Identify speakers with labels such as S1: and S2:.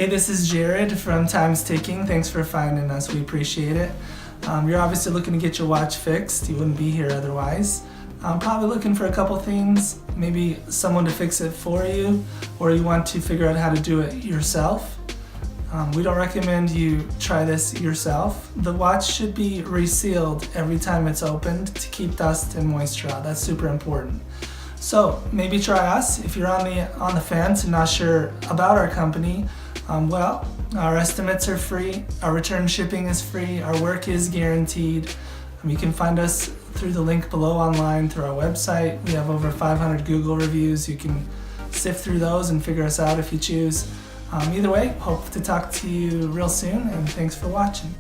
S1: Hey, this is Jared from Time's Ticking. Thanks for finding us. We appreciate it. You're obviously looking to get your watch fixed. You wouldn't be here otherwise. Probably looking for a couple things, maybe someone to fix it for you, or you want to figure out how to do it yourself. We don't recommend you try this yourself. The watch should be resealed every time it's opened to keep dust and moisture out. That's super important. So maybe try us if you're on the fence and not sure about our company. Well, our estimates are free, our return shipping is free, our work is guaranteed. You can find us through the link below online through our website. We have over 500 Google reviews. You can sift through those and figure us out if you choose. Either way, hope to talk to you real soon, and thanks for watching.